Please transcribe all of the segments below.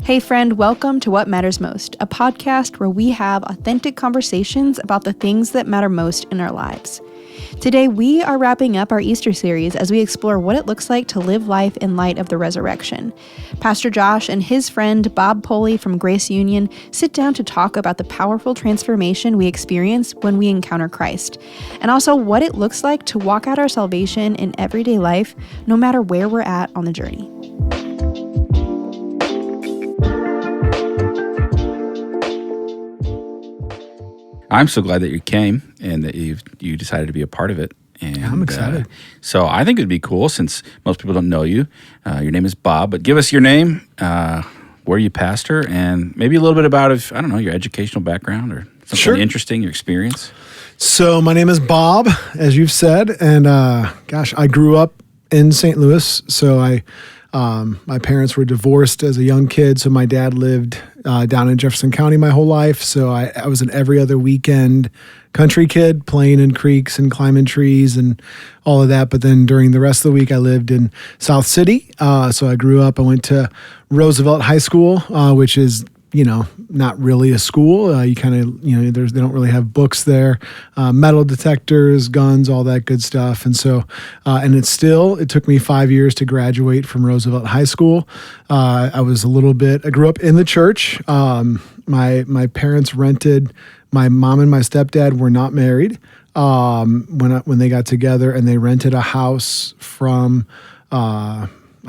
Hey friend, welcome to What Matters Most, a podcast where we have authentic conversations about the things that matter most in our lives. Today, we are wrapping up our Easter series as we explore what it looks like to live life in light of the resurrection. Pastor Josh and his friend Bob Poley from Grace Union sit down to talk about the powerful transformation we experience when we encounter Christ, and also what it looks like to walk out our salvation in everyday life, no matter where we're at on the journey. I'm so glad that you came and that you decided to be a part of it. And yeah, I'm excited. So I think it'd be cool, since most people don't know you. Your name is Bob, but give us your name, where you pastor, and maybe a little bit about, your educational background or something interesting, your experience. So my name is Bob, as you've said, and I grew up in St. Louis. So my parents were divorced as a young kid, so my dad lived down in Jefferson County my whole life. So I was an every other weekend country kid, playing in creeks and climbing trees and all of that. But then during the rest of the week, I lived in South City. So I grew up. I went to Roosevelt High School, which is not really a school. You kind of, they don't really have books there, metal detectors, guns, all that good stuff. And so, it took me 5 years to graduate from Roosevelt High School. I grew up in the church. My parents rented, my mom and my stepdad were not married when they got together, and they rented a house from, I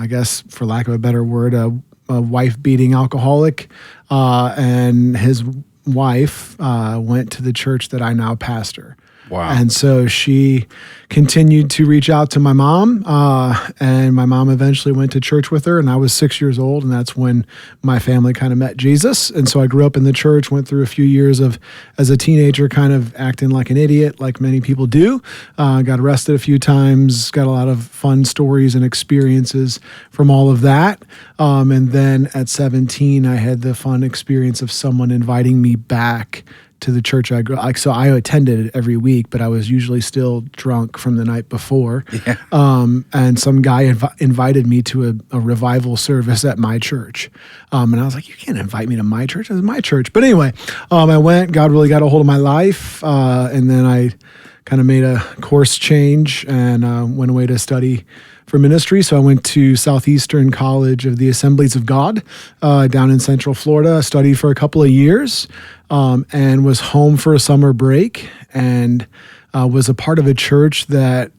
guess, for lack of a better word, a wife-beating alcoholic, and his wife went to the church that I now pastor. Wow. And so she continued to reach out to my mom, and my mom eventually went to church with her, and I was 6 years old, and that's when my family kind of met Jesus. And so I grew up in the church, went through a few years as a teenager, kind of acting like an idiot, like many people do. Got arrested a few times, got a lot of fun stories and experiences from all of that. And then at 17, I had the fun experience of someone inviting me back to the church I grew up. So I attended it every week, but I was usually still drunk from the night before. Yeah. And some guy invited me to a revival service at my church. And I was like, you can't invite me to my church. It's my church. But anyway, I went. God really got a hold of my life. And then I kind of made a course change and went away to study for ministry. So I went to Southeastern College of the Assemblies of God down in Central Florida. I studied for a couple of years and was home for a summer break, and was a part of a church that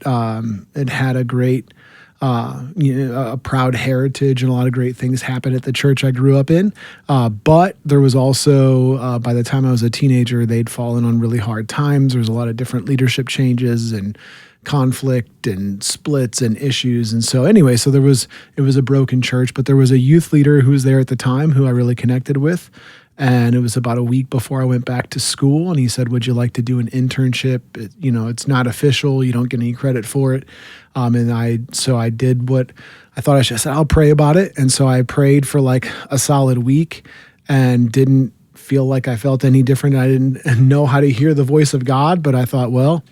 it had a great, a proud heritage, and a lot of great things happened at the church I grew up in. But there was also, by the time I was a teenager, they'd fallen on really hard times. There was a lot of different leadership changes and conflict and splits and issues. And so anyway, it was a broken church, but there was a youth leader who was there at the time who I really connected with. And it was about a week before I went back to school. And he said, would you like to do an internship? It's not official. You don't get any credit for it. So I did what I thought I should. I said, I'll pray about it. And so I prayed for like a solid week and didn't feel like I felt any different. I didn't know how to hear the voice of God, but I thought, well,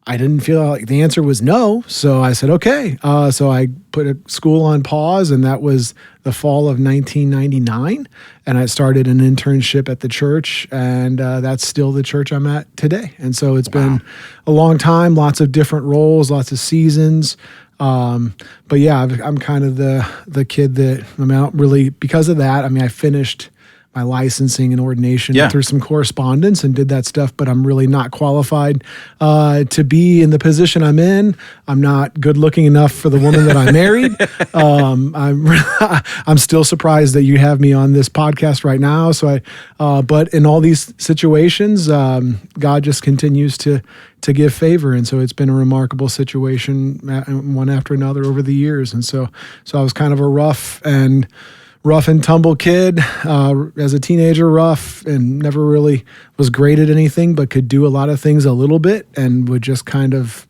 I didn't feel like the answer was no. So I said, okay. So I put school on pause, and that was the fall of 1999. And I started an internship at the church, and that's still the church I'm at today. And so it's been a long time, lots of different roles, lots of seasons. But yeah, I'm kind of the kid that, I don't really, because of that, I finished my licensing and ordination through some correspondence and did that stuff, but I'm really not qualified to be in the position I'm in. I'm not good looking enough for the woman that I married. I'm still surprised that you have me on this podcast right now. So but in all these situations, God just continues to give favor. And so it's been a remarkable situation, one after another over the years. And so I was kind of a rough and tumble kid, as a teenager, rough, and never really was great at anything, but could do a lot of things a little bit, and would just kind of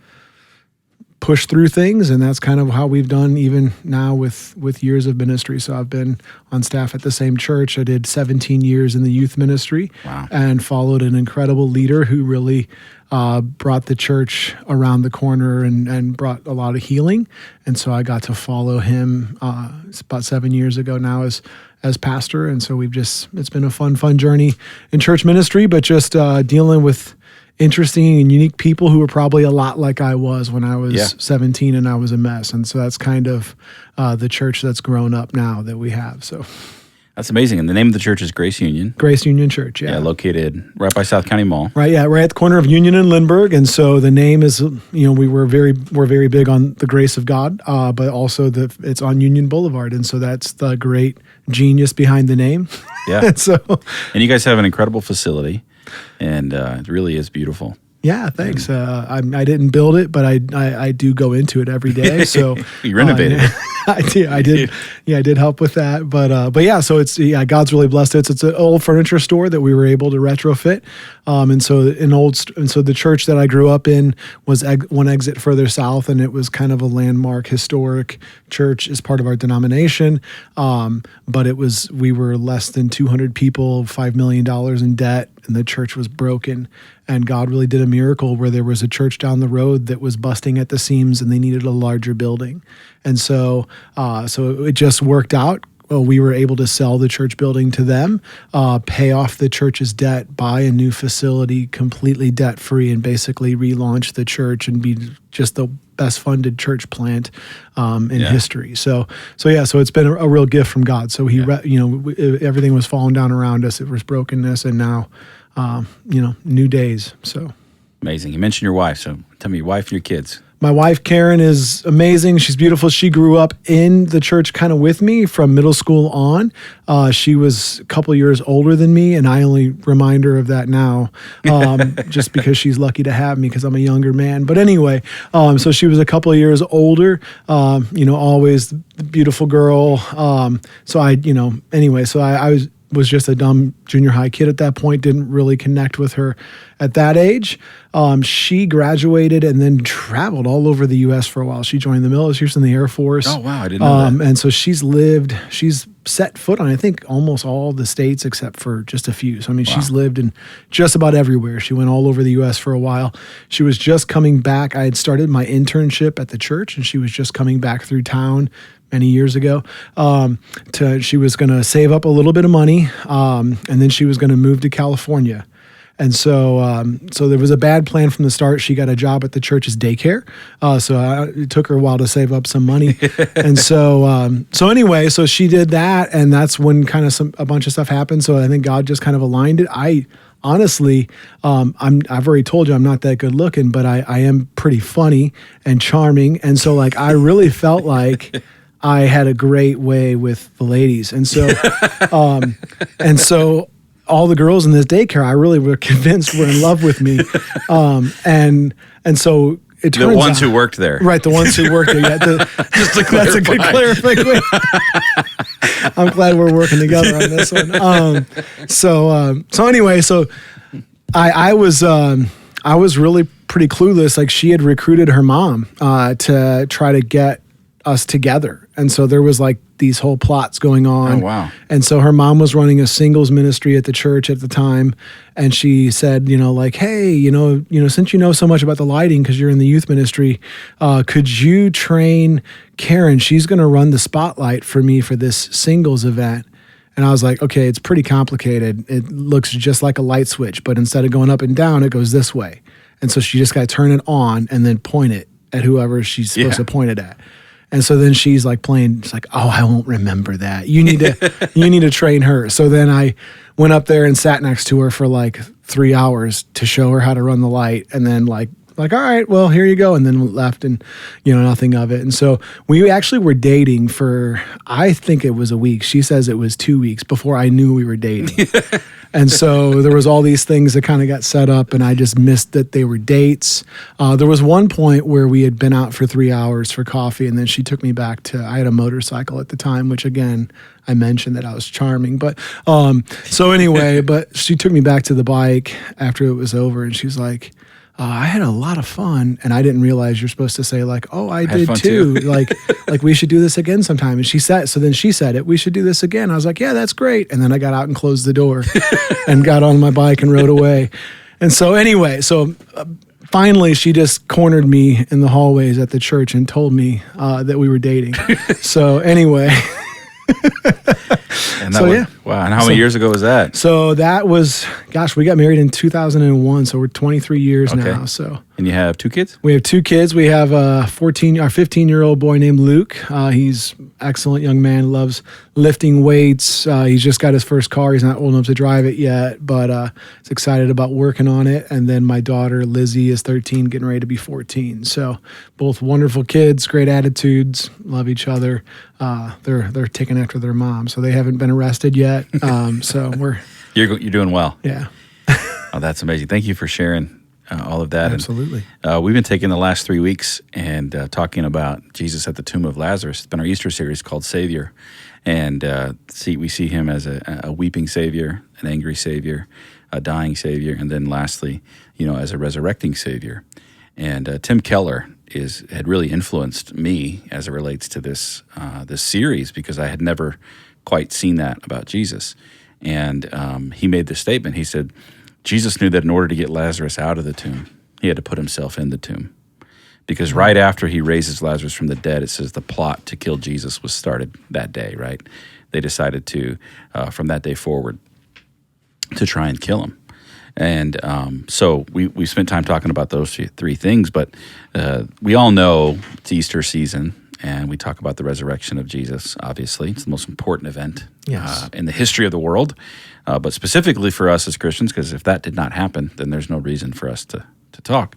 push through things, and that's kind of how we've done even now with years of ministry. So I've been on staff at the same church. I did 17 years in the youth ministry. Wow. And followed an incredible leader who really brought the church around the corner and brought a lot of healing. And so I got to follow him it's about 7 years ago now as pastor. And so it's been a fun journey in church ministry, but just dealing with interesting and unique people who were probably a lot like I was when I was 17 and I was a mess. And so that's kind of the church that's grown up now that we have. So that's amazing. And the name of the church is Grace Union. Grace Union Church, yeah. Yeah, located right by South County Mall. Right, yeah, right at the corner of Union and Lindbergh. And so the name is, we're very big on the grace of God, but also it's on Union Boulevard. And so that's the great genius behind the name. Yeah. And you guys have an incredible facility, and it really is beautiful. Yeah, thanks. I didn't build it, but I do go into it every day. So you renovated it. I did. Yeah, I did help with that. But yeah, so God's really blessed it. It's an old furniture store that we were able to retrofit. And so the church that I grew up in was one exit further south, and it was kind of a landmark historic church as part of our denomination. But we were less than 200 people, $5 million in debt, and the church was broken. And God really did a miracle where there was a church down the road that was busting at the seams, and they needed a larger building. And so it just worked out. Well, we were able to sell the church building to them, pay off the church's debt, buy a new facility completely debt-free, and basically relaunch the church and be just the best funded church plant in history. So it's been a real gift from God. So everything was falling down around us. It was brokenness, and now new days. So amazing. You mentioned your wife, so tell me your wife and your kids. My wife, Karen, is amazing. She's beautiful. She grew up in the church kind of with me from middle school on. She was a couple years older than me, and I only remind her of that now just because she's lucky to have me because I'm a younger man. But anyway, so she was a couple of years older, always the beautiful girl. So I was just a dumb junior high kid at that point, didn't really connect with her at that age. She graduated and then traveled all over the U.S. for a while. She joined the military. She was in the Air Force. Oh, wow. I didn't know that. And so she's set foot on, I think, almost all the states except for just a few. So, she's lived in just about everywhere. She went all over the U.S. for a while. She was just coming back. I had started my internship at the church, and she was just coming back through town many years ago. She was going to save up a little bit of money, and then she was going to move to California. And so there was a bad plan from the start. She got a job at the church's daycare. It took her a while to save up some money. And so she did that, and that's when kind of a bunch of stuff happened. So I think God just kind of aligned it. Honestly, I've already told you I'm not that good looking, but I am pretty funny and charming. And so I really felt like I had a great way with the ladies. And so, all the girls in this daycare, I really were convinced were in love with me. And so it turns out. The ones who worked there. Right, the ones who worked there. Yeah, just to clarify. That's a good clarification. I'm glad we're working together on this one. I was really pretty clueless. She had recruited her mom to try to get us together. And so there was these whole plots going on. Oh, wow. And so her mom was running a singles ministry at the church at the time. And she said, hey, since you know so much about the lighting because you're in the youth ministry, could you train Karen? She's going to run the spotlight for me for this singles event. And I was like, okay, it's pretty complicated. It looks just like a light switch, but instead of going up and down, it goes this way. And so she just got to turn it on and then point it at whoever she's supposed to point it at. And so then she's playing, she's oh, I won't remember that. You need to train her. So then I went up there and sat next to her for 3 hours to show her how to run the light. And then all right, well, here you go. And then left and, nothing of it. And so we actually were dating for, I think it was a week. She says it was 2 weeks before I knew we were dating. And so there was all these things that kind of got set up, and I just missed that they were dates. There was one point where we had been out for 3 hours for coffee, and then she took me back I had a motorcycle at the time, which again, I mentioned that I was charming. But but she took me back to the bike after it was over, and she's like, I had a lot of fun, and I didn't realize you're supposed to say like, oh, I did fun too. too. like we should do this again sometime. And then she said it, we should do this again. I was like, yeah, that's great. And then I got out and closed the door and got on my bike and rode away. And so anyway, finally she just cornered me in the hallways at the church and told me that we were dating. So anyway. And wow. And how many years ago was that? So that was, we got married in 2001. So we're 23 years now. So. And you have 2 kids? We have 2 kids. We have our 15-year-old boy named Luke. He's an excellent young man, loves lifting weights. He's just got his first car. He's not old enough to drive it yet, but he's excited about working on it. And then my daughter, Lizzie, is 13, getting ready to be 14. So both wonderful kids, great attitudes, love each other. They're taking after their mom, so they haven't been arrested yet. So You're doing well. Yeah. Oh, that's amazing. Thank you for sharing all of that. Absolutely. And, we've been taking the last 3 weeks and talking about Jesus at the tomb of Lazarus. It's been our Easter series called Savior. And we see him as a weeping Savior, an angry Savior, a dying Savior, and then lastly, as a resurrecting Savior. And Tim Keller had really influenced me as it relates to this series, because I had never quite seen that about Jesus. And he made this statement. He said, Jesus knew that in order to get Lazarus out of the tomb, he had to put himself in the tomb. Because right after he raises Lazarus from the dead, it says the plot to kill Jesus was started that day, right? They decided to, from that day forward, to try and kill him. And so we spent time talking about those 3 things, but we all know it's Easter season, and we talk about the resurrection of Jesus, obviously. It's the most important event in the history of the world, but specifically for us as Christians, because if that did not happen, then there's no reason for us to talk.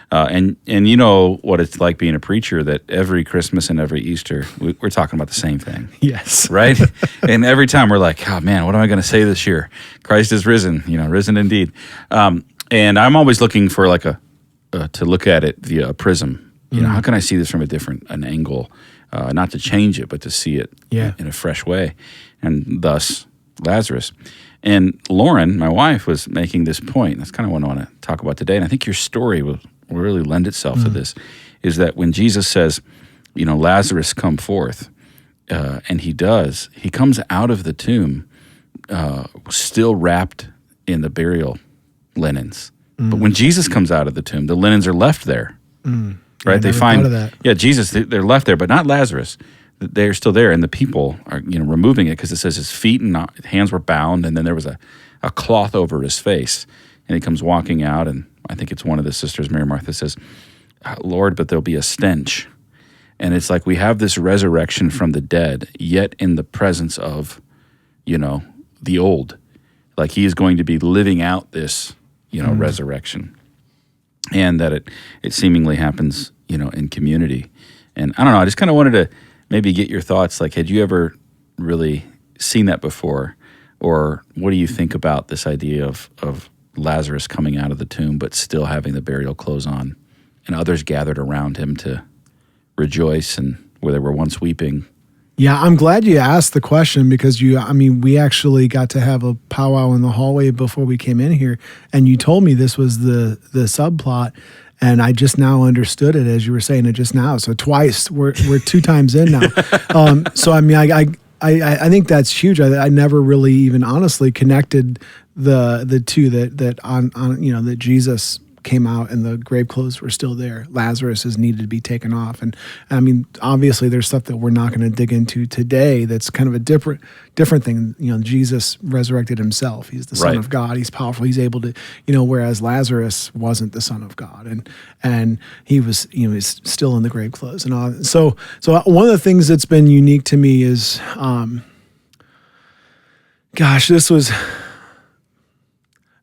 And you know what it's like being a preacher, that every Christmas and every Easter, we're talking about the same thing. Yes. Right? And every time we're like, oh man, what am I going to say this year? Christ is risen, risen indeed. And I'm always looking for to look at it via a prism. How can I see this from an angle, not to change it, but to see it in a fresh way, and thus Lazarus. And Lauren, my wife, was making this point. That's kind of what I want to talk about today. And I think your story will really lend itself to this, is that when Jesus says, Lazarus, come forth, and he does, he comes out of the tomb still wrapped in the burial linens. But when Jesus comes out of the tomb, the linens are left there. Right? They find Jesus, they're left there, but not Lazarus. They're still there, and the people are removing it, because it says his feet and hands were bound, and then there was a cloth over his face, and he comes walking out, and I think it's one of the sisters, Mary Martha, says, Lord, but there'll be a stench. And it's like we have this resurrection from the dead, yet in the presence of, the old. Like he is going to be living out this, resurrection. And that it seemingly happens, in community. And I don't know, I just kind of wanted to maybe get your thoughts. Like, had you ever really seen that before? Or what do you think about this idea of Lazarus coming out of the tomb, but still having the burial clothes on, and others gathered around him to rejoice, and where they were once weeping? Yeah, I'm glad you asked the question, because we actually got to have a powwow in the hallway before we came in here, and you told me this was the subplot, and I just now understood it as you were saying it just now. So twice, we're 2 times in now. I think that's huge. I never really even honestly connected the two that Jesus came out and the grave clothes were still there. Lazarus is needed to be taken off. And obviously there's stuff that we're not going to dig into today that's kind of a different thing. Jesus resurrected himself. He's the Son of God. He's powerful. He's able to, whereas Lazarus wasn't the Son of God. And he was, he's still in the grave clothes and all. So one of the things that's been unique to me is, this was...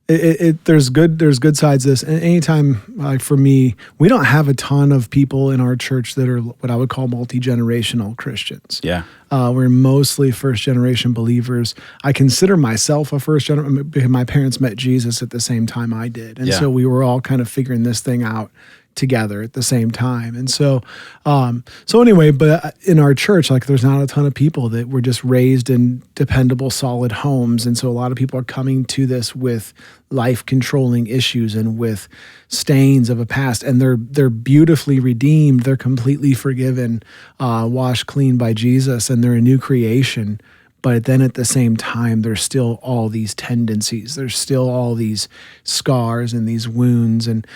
There's good sides to this. And anytime, for me, we don't have a ton of people in our church that are what I would call multi-generational Christians. Yeah. We're mostly first-generation believers. I consider myself a first-generation because my parents met Jesus at the same time I did. And so we were all kind of figuring this thing out together at the same time. And so anyway, but in our church, like there's not a ton of people that were just raised in dependable, solid homes. And so a lot of people are coming to this with life controlling issues and with stains of a past, and they're beautifully redeemed. They're completely forgiven, washed clean by Jesus, and they're a new creation. But then at the same time, there's still all these tendencies. There's still all these scars and these wounds, and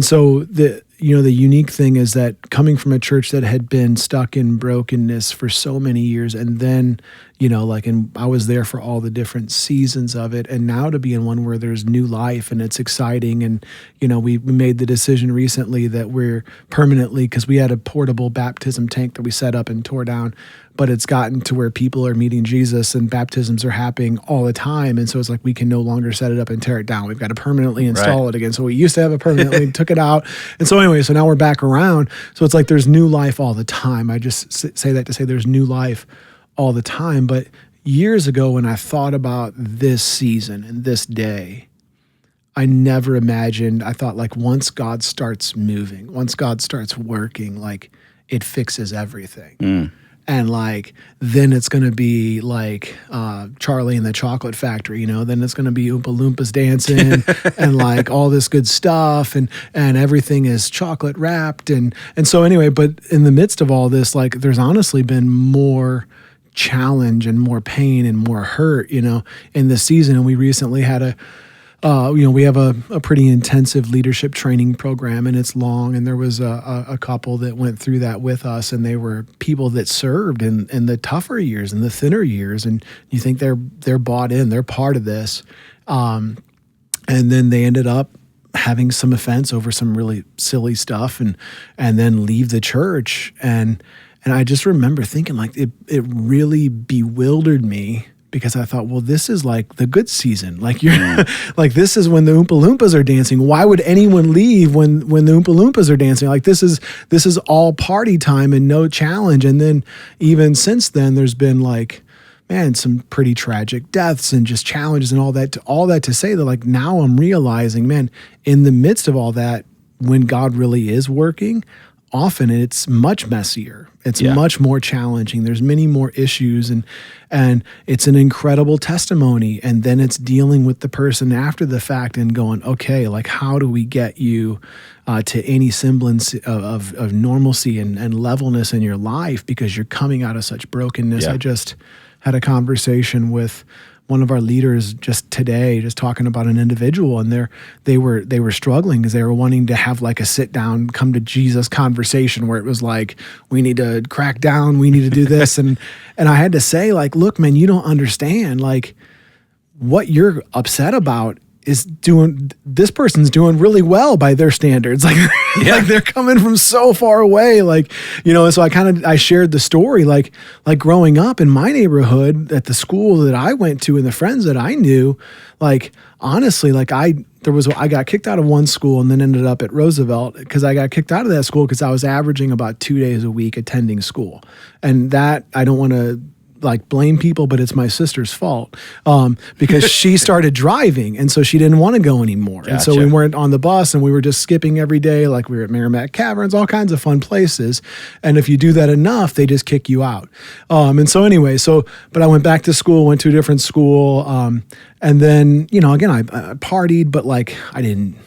so the unique thing is that coming from a church that had been stuck in brokenness for so many years, and then and I was there for all the different seasons of it, and now to be in one where there's new life and it's exciting, and we made the decision recently that we're permanently, because we had a portable baptism tank that we set up and tore down, but it's gotten to where people are meeting Jesus and baptisms are happening all the time, and so it's like we can no longer set it up and tear it down. We've got to permanently install it again. So we used to have it permanently, took it out, and so anyway, so now we're back around. So it's like there's new life all the time. I just say that to say there's new life all the time. But years ago, when I thought about this season and this day, I never imagined, I thought like once God starts moving, once God starts working, like it fixes everything. And like, then it's going to be like Charlie and the Chocolate Factory, then it's going to be Oompa Loompas dancing and like all this good stuff, and everything is chocolate wrapped. And so anyway, but in the midst of all this, like there's honestly been more challenge and more pain and more hurt, in this season. And we recently had we have a pretty intensive leadership training program, and it's long. And there was a couple that went through that with us, and they were people that served in the tougher years and the thinner years. And you think they're bought in, they're part of this. And then they ended up having some offense over some really silly stuff, and then leave the church. And I just remember thinking like it really bewildered me, because I thought, well, this is like the good season. Like like this is when the Oompa Loompas are dancing. Why would anyone leave when the Oompa Loompas are dancing? Like this is all party time and no challenge. And then even since then, there's been like, man, some pretty tragic deaths and just challenges and all that to say that like now I'm realizing, man, in the midst of all that, when God really is working, often it's much messier. It's much more challenging. There's many more issues, and it's an incredible testimony. And then it's dealing with the person after the fact and going, okay, like how do we get you to any semblance of normalcy and levelness in your life, because you're coming out of such brokenness. I just had a conversation with one of our leaders just today, just talking about an individual, and they were struggling because they were wanting to have like a sit down, come to Jesus conversation where it was like, we need to crack down, we need to do this. and I had to say like, look, man, you don't understand. Like what you're upset about is this person's doing really well by their standards. Like, like they're coming from so far away. Like, and so I shared the story, like growing up in my neighborhood at the school that I went to and the friends that I knew, like, honestly, like I got kicked out of one school and then ended up at Roosevelt, because I got kicked out of that school because I was averaging about 2 days a week attending school. And that, I don't want to like blame people, but it's my sister's fault, because she started driving, and so she didn't want to go anymore. Gotcha. And so we weren't on the bus, and we were just skipping every day. Like we were at Merrimack Caverns, all kinds of fun places. And if you do that enough, they just kick you out. And so anyway, but I went back to school, went to a different school. And then, again, I partied, but like I didn't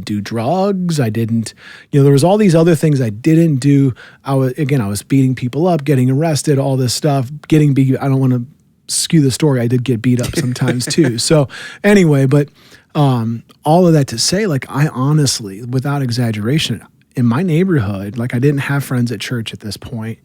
do drugs. I didn't, there was all these other things I didn't do. I was beating people up, getting arrested, all this stuff, getting beat. I don't want to skew the story. I did get beat up sometimes too. So anyway, but all of that to say, like I honestly, without exaggeration, in my neighborhood, like I didn't have friends at church at this point.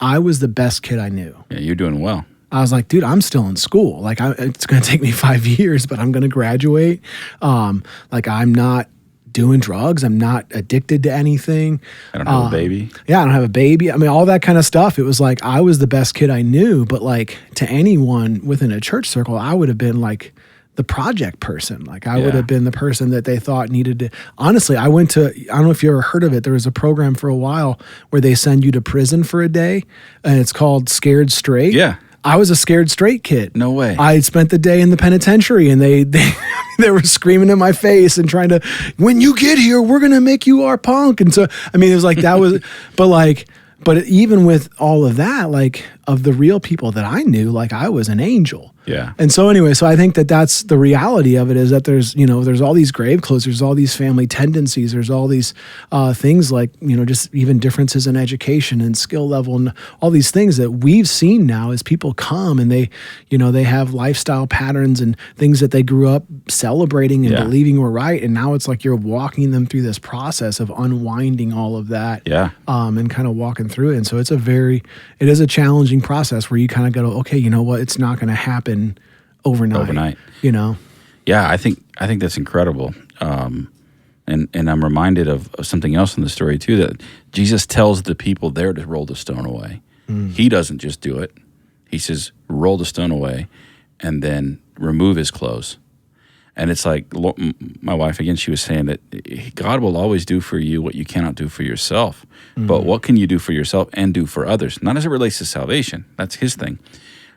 I was the best kid I knew. Yeah, you're doing well. I was like, dude, I'm still in school. Like, it's going to take me 5 years, but I'm going to graduate. Like, I'm not doing drugs. I'm not addicted to anything. I don't have a baby. Yeah, I don't have a baby. I mean, all that kind of stuff. It was like, I was the best kid I knew, but like to anyone within a church circle, I would have been like the project person. Like I would have been the person that they thought needed to, honestly, I don't know if you ever heard of it. There was a program for a while where they send you to prison for a day, and it's called Scared Straight. Yeah. I was a scared straight kid. No way. I spent the day in the penitentiary, and they they were screaming in my face and trying to, when you get here, we're going to make you our punk. And so, I mean, it was like, that was, but even with all of that, like, of the real people that I knew, like, I was an angel. Yeah. And so anyway, so I think that that's the reality of it, is that there's, there's all these grave clothes, there's all these family tendencies, there's all these things like, just even differences in education and skill level and all these things that we've seen now as people come and they, they have lifestyle patterns and things that they grew up celebrating and believing were right. And now it's like you're walking them through this process of unwinding all of that and kind of walking through it. And so it is a challenging process where you kind of go, okay, you know what, it's not going to happen overnight. Yeah, I think that's incredible. And I'm reminded of something else in the story too, that Jesus tells the people there to roll the stone away. He doesn't just do it. He says, roll the stone away and then remove his clothes. And it's like, my wife, again, she was saying that God will always do for you what you cannot do for yourself. But what can you do for yourself and do for others? Not as it relates to salvation. That's his thing.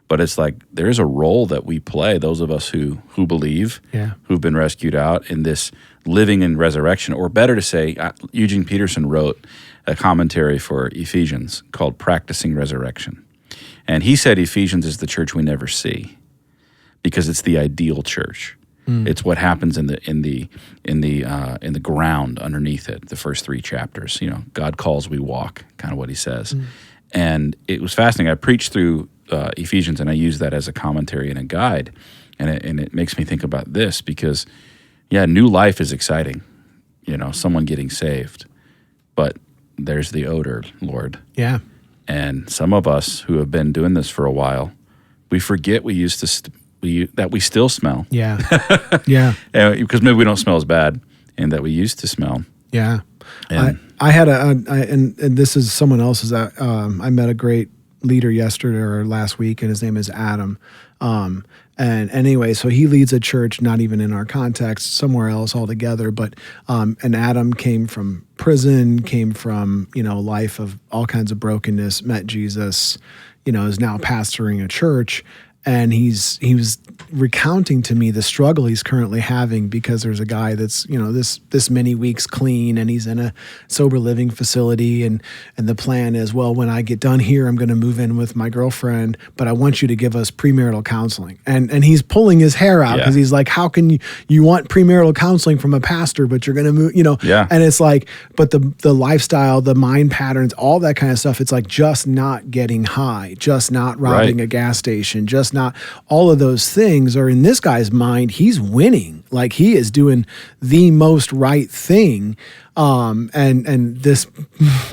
But it's like there is a role that we play, those of us who believe, who've been rescued out in this living in resurrection. Or better to say, Eugene Peterson wrote a commentary for Ephesians called Practicing Resurrection. And he said Ephesians is the church we never see because it's the ideal church. It's what happens in the ground underneath it. The first 3 chapters, God calls, we walk, kind of what he says. And it was fascinating. I preached through Ephesians, and I use that as a commentary and a guide, and it makes me think about this because, new life is exciting, someone getting saved, but there's the odor, Lord. Yeah. And some of us who have been doing this for a while, we forget that we still smell. Yeah. Yeah. Because maybe we don't smell as bad, and that we used to smell. Yeah. And I had and this is someone else's. I met a great leader yesterday or last week, and his name is Adam. And anyway, so he leads a church, not even in our context, somewhere else altogether. But and Adam came from prison, came from life of all kinds of brokenness, met Jesus, is now pastoring a church. And he was recounting to me the struggle he's currently having because there's a guy that's, this many weeks clean, and he's in a sober living facility. And the plan is, well, when I get done here, I'm going to move in with my girlfriend, but I want you to give us premarital counseling. And he's pulling his hair out because he's like, how can you want premarital counseling from a pastor, but you're going to move, And it's like, but the lifestyle, the mind patterns, all that kind of stuff, it's like just not getting high, just not robbing a gas station, just not all of those things are in this guy's mind. He's winning, like he is doing the most right thing. And this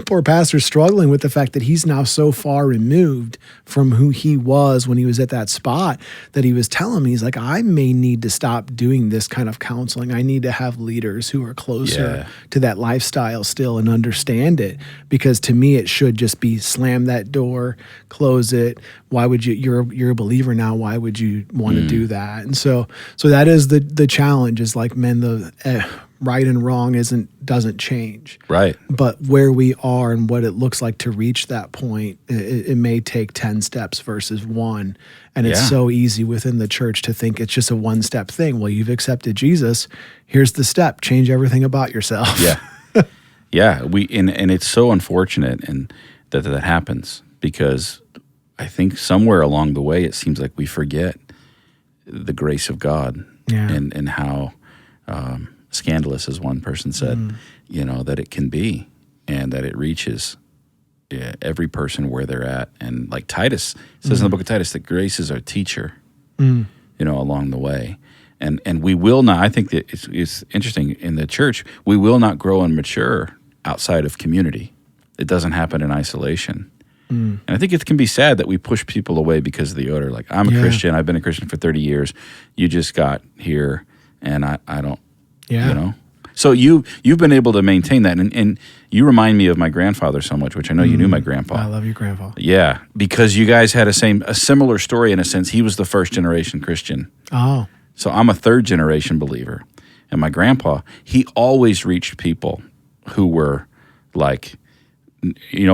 poor pastor's struggling with the fact that he's now so far removed from who he was when he was at that spot that he was telling me, he's like, I may need to stop doing this kind of counseling. I need to have leaders who are closer to that lifestyle still and understand it. Because to me, it should just be slam that door, close it. Why would you're a believer now. Why would you want to do that? And so that is the challenge, is like, right and wrong doesn't change. Right. But where we are and what it looks like to reach that point, it may take 10 steps versus 1. And it's so easy within the church to think it's just a 1-step thing. Well, you've accepted Jesus. Here's the step. Change everything about yourself. Yeah. Yeah. And it's so unfortunate and that happens, because I think somewhere along the way, it seems like we forget the grace of God and how scandalous, as one person said, that it can be, and that it reaches every person where they're at. And like Titus says in the book of Titus, that grace is our teacher, along the way. And we will not, I think that it's interesting in the church, we will not grow and mature outside of community. It doesn't happen in isolation. And I think it can be sad that we push people away because of the odor. Like, I'm a Christian, I've been a Christian for 30 years, you just got here, and I don't, So you've been able to maintain that, and you remind me of my grandfather so much, which I know you knew my grandpa. I love your grandpa. Yeah, because you guys had a similar story in a sense. He was the first generation Christian. Oh. So I'm a third generation believer. And my grandpa, he always reached people who were like,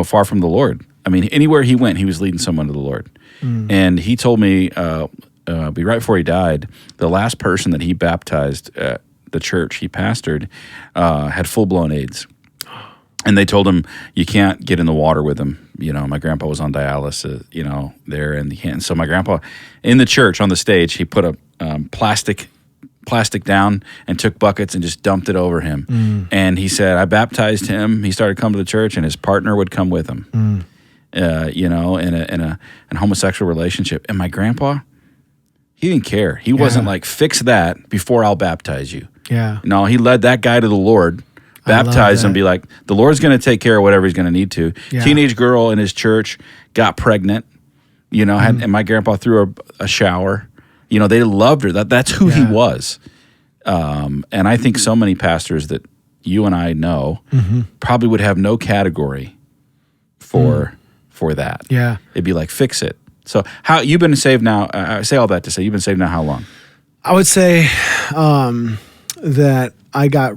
far from the Lord. I mean, anywhere he went, he was leading someone to the Lord. And he told me, right before he died, the last person that he baptized at the church he pastored had full-blown AIDS. And they told him, you can't get in the water with him. You know, my grandpa was on dialysis, you know, there. And so my grandpa, in the church on the stage, he put a plastic down and took buckets and just dumped it over him. And he said, I baptized him. He started coming to the church, and his partner would come with him, you know, in a homosexual relationship. And my grandpa, he didn't care. He wasn't like, fix that before I'll baptize you. Yeah. No, he led that guy to the Lord, baptized him, be like, the Lord's going to take care of whatever he's going to need to. Yeah. Teenage girl in his church got pregnant, you know, and my grandpa threw a shower. You know, they loved her. That's who he was. And I think so many pastors that you and I know probably would have no category for that. Yeah. It'd be like, fix it. So how you've been saved now, I say all that to say, you've been saved now how long? I would say that I got...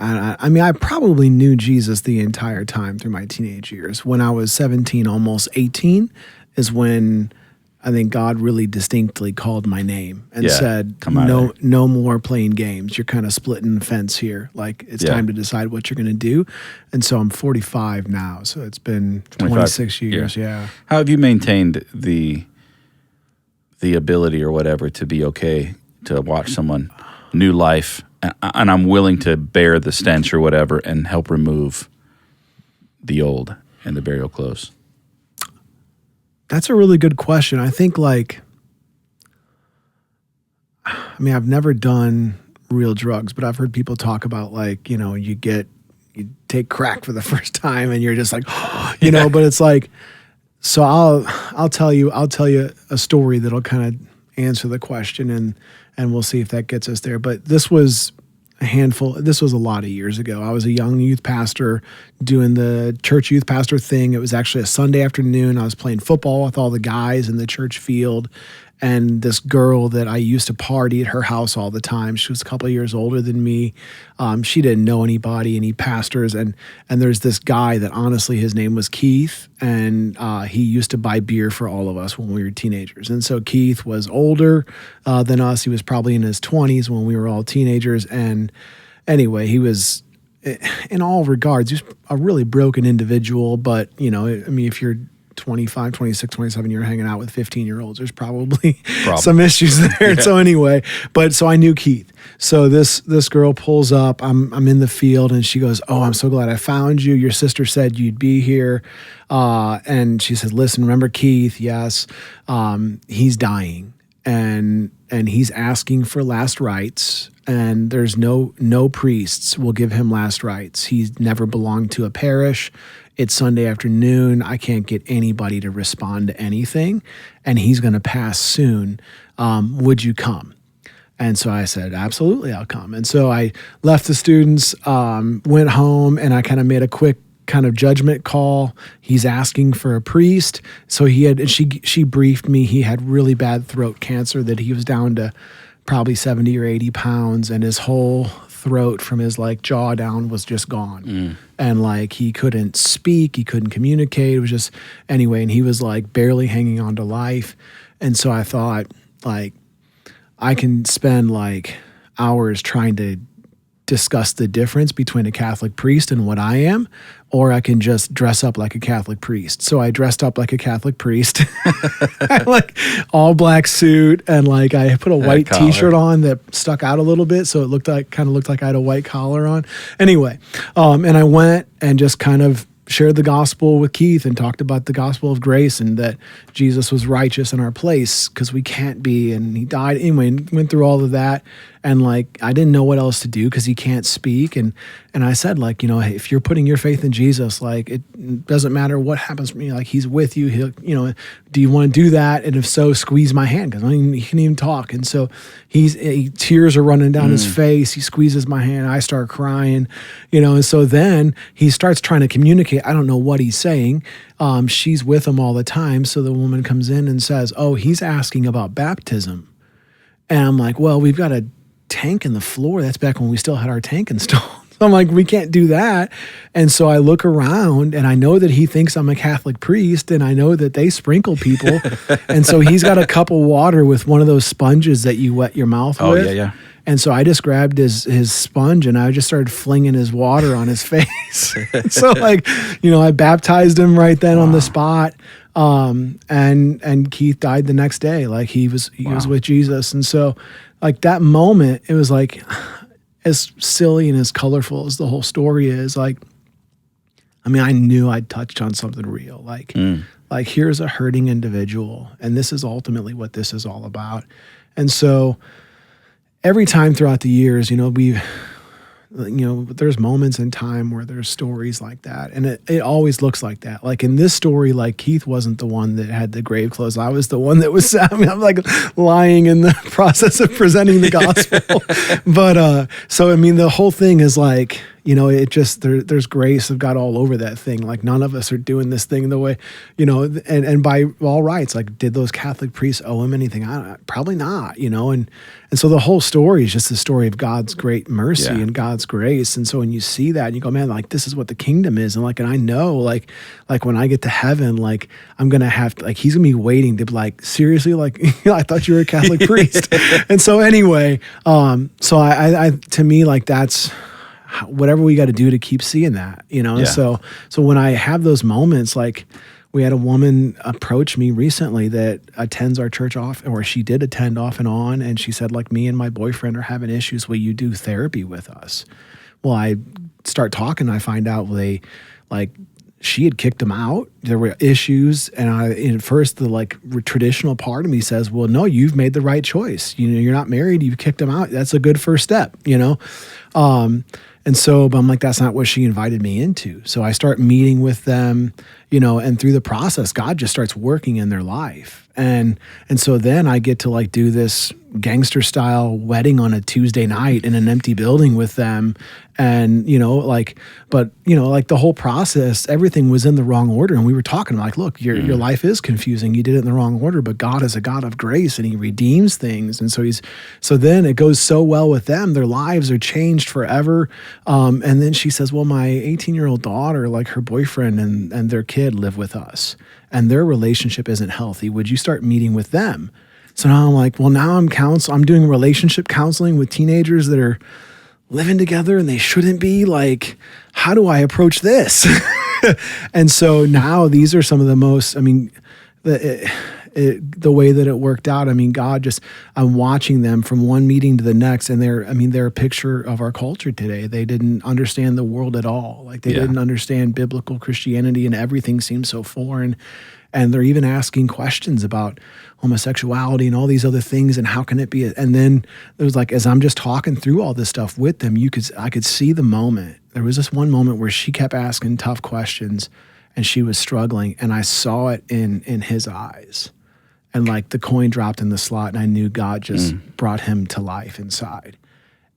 I mean, I probably knew Jesus the entire time through my teenage years. When I was 17, almost 18, is when I think God really distinctly called my name and said, no more playing games. You're kind of splitting the fence here. Like, it's time to decide what you're going to do. And so I'm 45 now. So it's been 26 years. Yeah. How have you maintained the ability or whatever to be okay to watch someone, new life, and I'm willing to bear the stench or whatever and help remove the old and the burial clothes? That's a really good question. I think I've never done real drugs, but I've heard people talk about like, you know, you take crack for the first time and you're just like, you know, but it's like, so I'll tell you a story that'll kind of answer the question and we'll see if that gets us there. But this was a lot of years ago. I was a young youth pastor doing the church youth pastor thing. It was actually a Sunday afternoon. I was playing football with all the guys in the church field. And this girl that I used to party at her house all the time, she was a couple of years older than me. She didn't know any pastors. And there's this guy that honestly, his name was Keith. And he used to buy beer for all of us when we were teenagers. And so Keith was older than us. He was probably in his 20s when we were all teenagers. And anyway, he was, in all regards, he was a really broken individual. But, you know, I mean, if you're 25, 26, 27, you're hanging out with 15-year-olds. There's probably some issues there. Yeah. So anyway, so I knew Keith. So this girl pulls up. I'm in the field and she goes, "Oh, I'm so glad I found you. Your sister said you'd be here." And she said, "Listen, remember Keith? Yes. He's dying and he's asking for last rites. And there's no priests will give him last rites. He's never belonged to a parish. It's Sunday afternoon. I can't get anybody to respond to anything, and he's going to pass soon. Would you come?" And so I said, "Absolutely, I'll come." And so I left the students, went home, and I kind of made a quick kind of judgment call. He's asking for a priest. So she briefed me. He had really bad throat cancer, that he was down to probably 70 or 80 pounds, and his whole throat from his like jaw down was just gone. And like he couldn't speak, he couldn't communicate. It was just, anyway, and he was like barely hanging on to life. And so I thought, like, I can spend like hours trying to discuss the difference between a Catholic priest and what I am, or I can just dress up like a Catholic priest. So I dressed up like a Catholic priest, like all black suit, and like I put a white T-shirt on that stuck out a little bit, so it kind of looked like I had a white collar on. Anyway, and I went and just kind of shared the gospel with Keith and talked about the gospel of grace and that Jesus was righteous in our place because we can't be, and he died anyway, and went through all of that. And like, I didn't know what else to do because he can't speak. And I said, like, you know, hey, if you're putting your faith in Jesus, like, it doesn't matter what happens to me. Like, he's with you. He'll, you know, do you want to do that? And if so, squeeze my hand, because he can't even talk. And so tears are running down his face. He squeezes my hand. I start crying, you know. And so then he starts trying to communicate. I don't know what he's saying. She's with him all the time. So the woman comes in and says, "Oh, he's asking about baptism." And I'm like, "Well, we've got a tank in the floor." That's back when we still had our tank installed. I'm like, we can't do that. And so I look around and I know that he thinks I'm a Catholic priest, and I know that they sprinkle people. And so he's got a cup of water with one of those sponges that you wet your mouth with. Oh, yeah. And so I just grabbed his sponge and I just started flinging his water on his face. So I baptized him right then on the spot. And Keith died the next day. Like he was with Jesus. And so like that moment, it was like, as silly and as colorful as the whole story is, like, I mean, I knew I'd touched on something real. Like here's a hurting individual, and this is ultimately what this is all about. And so every time throughout the years, there's moments in time where there's stories like that. And it always looks like that. Like in this story, like Keith wasn't the one that had the grave clothes. I was the one that was, I'm like lying in the process of presenting the gospel. But, so, I mean, the whole thing is like, it just, there's grace of God all over that thing. Like none of us are doing this thing the way, and by all rights, like did those Catholic priests owe him anything? Probably not, and so the whole story is just the story of God's great mercy and God's grace. And so when you see that, you go, man, like this is what the kingdom is. And I know, like when I get to heaven, like I'm going to have to, like, he's going to be waiting to be like, seriously, like, I thought you were a Catholic priest. And so anyway, so I to me, like that's whatever we got to do to keep seeing that, So when I have those moments, like we had a woman approach me recently that attends our church she did attend off and on. And she said, like, me and my boyfriend are having issues. Will you do therapy with us? Well, I start talking. I find out she had kicked him out. There were issues. And at first the traditional part of me says, well, no, you've made the right choice. You're not married. You've kicked him out. That's a good first step, And so, but I'm like, that's not what she invited me into. So I start meeting with them, and through the process, God just starts working in their life. And so then I get to do this gangster style wedding on a Tuesday night in an empty building with them. And, the whole process, everything was in the wrong order. And we were talking look, your life is confusing. You did it in the wrong order, but God is a God of grace and he redeems things. And so then it goes so well with them. Their lives are changed forever. And then she says, well, my 18-year-old daughter, her boyfriend and their kid live with us and their relationship isn't healthy. Would you start meeting with them? So now I'm like, well, now I'm doing relationship counseling with teenagers that are living together and they shouldn't be. Like, how do I approach this? And so now these are some of the most, the way that it worked out. I'm watching them from one meeting to the next, and they're a picture of our culture today. They didn't understand the world at all. They didn't understand biblical Christianity, and everything seemed so foreign. And they're even asking questions about homosexuality and all these other things, and how can it be? And then there was as I'm just talking through all this stuff with them, I could see the moment. There was this one moment where she kept asking tough questions, and she was struggling, and I saw it in his eyes. And the coin dropped in the slot, and I knew God just brought him to life inside.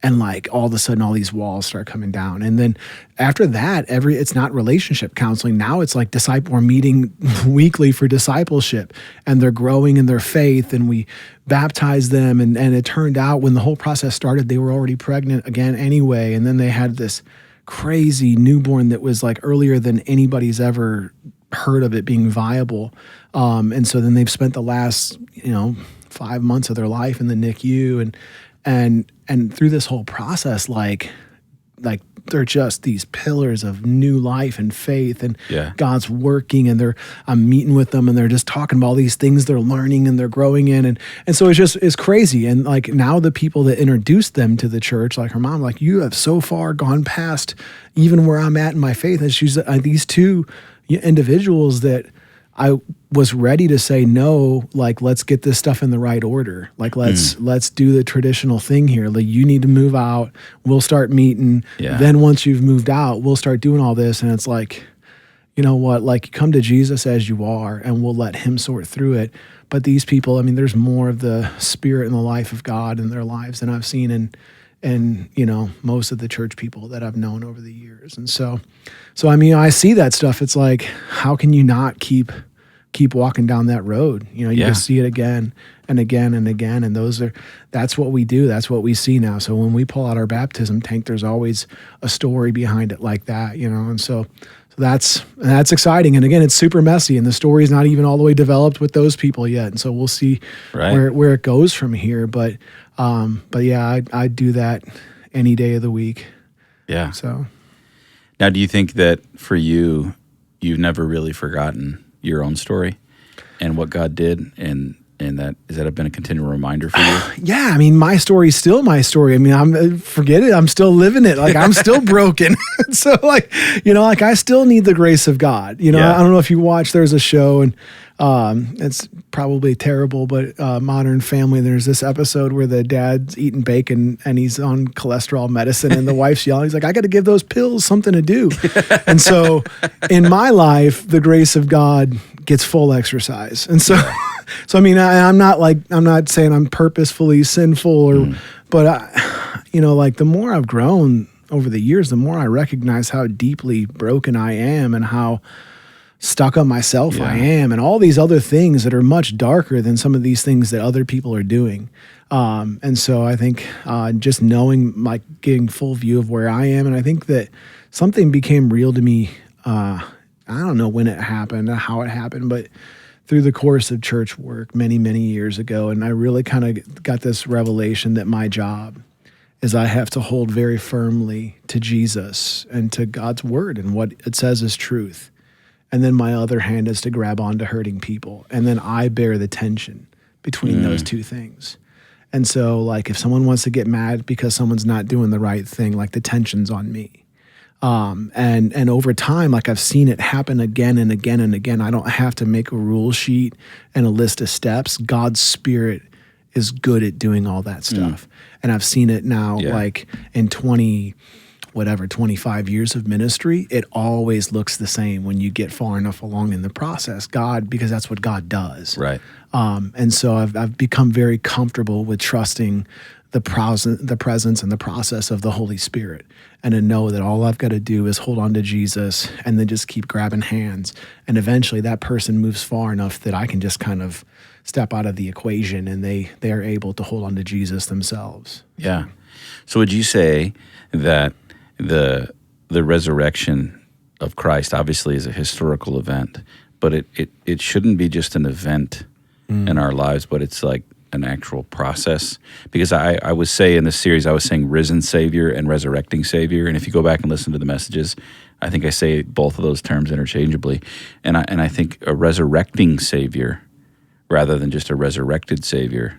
And all of a sudden, all these walls start coming down. And then after that, it's not relationship counseling. Now it's we're meeting weekly for discipleship, and they're growing in their faith, and we baptize them. And it turned out when the whole process started, they were already pregnant again anyway. And then they had this crazy newborn that was earlier than anybody's ever heard of it being viable. And so then they've spent the last, 5 months of their life in the NICU, and through this whole process, they're just these pillars of new life and faith, and God's working, and I'm meeting with them, and they're just talking about all these things they're learning and they're growing in. And so it's crazy. And now the people that introduced them to the church, her mom, you have so far gone past even where I'm at in my faith. And she's these two individuals that I was ready to say, no, let's get this stuff in the right order. Let's do the traditional thing here. You need to move out. We'll start meeting. Yeah. Then once you've moved out, we'll start doing all this. And it's you know what, come to Jesus as you are, and we'll let him sort through it. But these people, there's more of the Spirit and the life of God in their lives than I've seen in most of the church people that I've known over the years. And so I see that stuff. It's how can you not keep keep walking down that road. You know, you can see it again and again and again. And that's what we do. That's what we see now. So when we pull out our baptism tank, there's always a story behind it like that, you know? And so that's exciting. And again, it's super messy, and the story's not even all the way developed with those people yet. And so we'll see where it goes from here. But yeah, I'd do that any day of the week. Yeah. So now, do you think that for you, you've never really forgotten your own story and what God did, and that has that been a continual reminder for you? Yeah, I mean, my story's still my story. I mean, forget it. I'm still living it. Like, I'm still broken. So, like, you know, like, I still need the grace of God. You know, I don't know if you watch. There's a show, and it's probably terrible, but Modern Family. There's this episode where the dad's eating bacon and he's on cholesterol medicine, and the wife's yelling. He's like, "I got to give those pills something to do." And so, in my life, the grace of God gets full exercise, and so. So, I mean, I'm not saying I'm purposefully sinful, but you know, like, the more I've grown over the years, the more I recognize how deeply broken I am and how stuck on myself I am, and all these other things that are much darker than some of these things that other people are doing. And so I think just knowing, like, getting full view of where I am, and I think that something became real to me. I don't know when it happened or how it happened, but through the course of church work many, many years ago. And I really kind of got this revelation that my job is I have to hold very firmly to Jesus and to God's word and what it says is truth. And then my other hand is to grab onto hurting people. And then I bear the tension between those two things. And so, like, if someone wants to get mad because someone's not doing the right thing, like, the tension's on me. And over time, like, I've seen it happen again and again and again. I don't have to make a rule sheet and a list of steps. God's Spirit is good at doing all that stuff. And I've seen it now, like, in 25 years of ministry, it always looks the same when you get far enough along in the process. Because that's what God does. Right. And so I've become very comfortable with trusting the presence and the process of the Holy Spirit, and to know that all I've got to do is hold on to Jesus and then just keep grabbing hands. And eventually that person moves far enough that I can just kind of step out of the equation, and they are able to hold on to Jesus themselves. Yeah. So would you say that the resurrection of Christ obviously is a historical event, but it shouldn't be just an event in our lives, but it's like an actual process? Because I would say in this series, I was saying risen Savior and resurrecting Savior. And if you go back and listen to the messages, I think I say both of those terms interchangeably. And I think a resurrecting Savior rather than just a resurrected Savior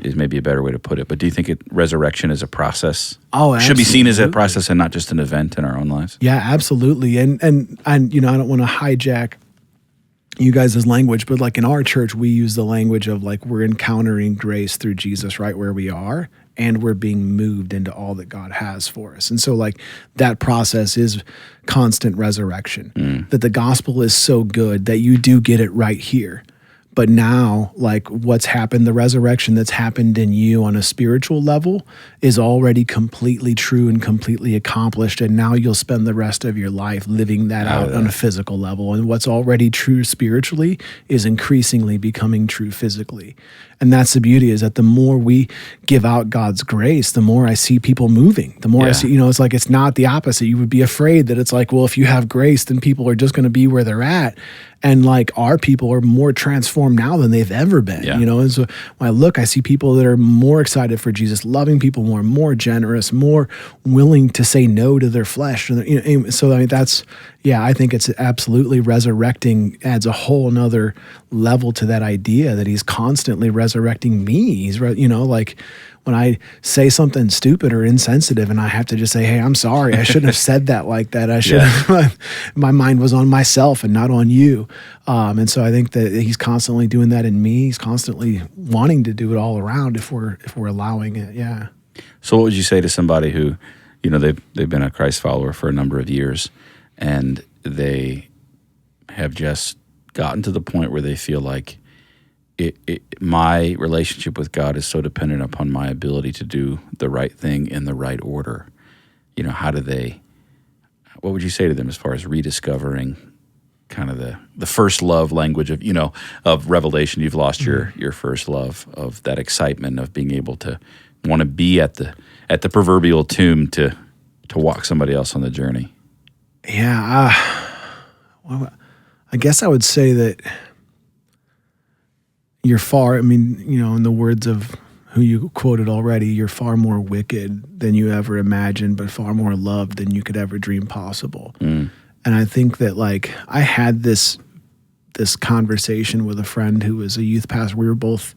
is maybe a better way to put it. But do you think resurrection is a process? Oh, absolutely. Should be seen as a process and not just an event in our own lives? Yeah, absolutely. And you know, I don't want to hijack you guys' language, but, like, in our church, we use the language of, like, we're encountering grace through Jesus right where we are, and we're being moved into all that God has for us. And so, like, that process is constant resurrection, that the gospel is so good that you do get it right here. But now, like, what's happened, the resurrection that's happened in you on a spiritual level is already completely true and completely accomplished. And now you'll spend the rest of your life living that out on a physical level. And what's already true spiritually is increasingly becoming true physically. And that's the beauty, is that the more we give out God's grace, the more I see people moving. The more I see, you know, it's like, it's not the opposite. You would be afraid that it's like, well, if you have grace, then people are just going to be where they're at. And, like, our people are more transformed now than they've ever been, you know? And so when I look, I see people that are more excited for Jesus, loving people more generous, more willing to say no to their flesh. You know, so, I mean, I think it's absolutely resurrecting, adds a whole nother level to that idea that he's constantly resurrecting me. He's, you know, like, when I say something stupid or insensitive and I have to just say, hey, I'm sorry, I shouldn't have said that like that. I should have, my mind was on myself and not on you. And so I think that he's constantly doing that in me. He's constantly wanting to do it all around if we're allowing it. Yeah. So what would you say to somebody who, you know, they've been a Christ follower for a number of years, and they have just gotten to the point where they feel like my relationship with God is so dependent upon my ability to do the right thing in the right order? You know, what would you say to them as far as rediscovering kind of the first love language of, of Revelation. You've lost your first love of that excitement of being able to want to be at the proverbial tomb to walk somebody else on the journey. Yeah. Well, I guess I would say that you're far, in the words of who you quoted already, you're far more wicked than you ever imagined, but far more loved than you could ever dream possible. And I think that I had this conversation with a friend who was a youth pastor. We were both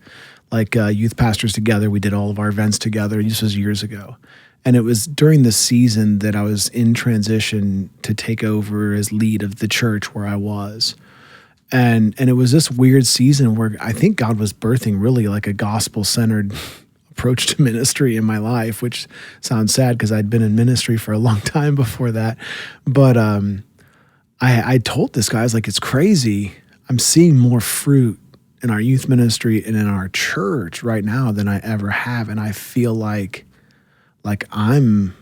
youth pastors together. We did all of our events together. This was years ago. And it was during the season that I was in transition to take over as lead of the church where I was. And it was this weird season where I think God was birthing really a gospel-centered approach to ministry in my life, which sounds sad because I'd been in ministry for a long time before that. But I told this guy, I was like, it's crazy. I'm seeing more fruit in our youth ministry and in our church right now than I ever have. And I feel like I'm